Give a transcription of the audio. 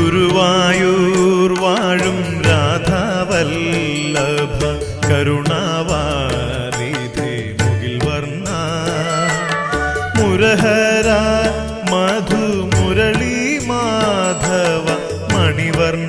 ഗുരുവായൂർ വാഴും രാധാവല്ലഭ കരുണാവാരിധേ മുകിൽ വർണ്ണ മുരഹര മധു മുരളി മാധവ മണിവർണ്ണ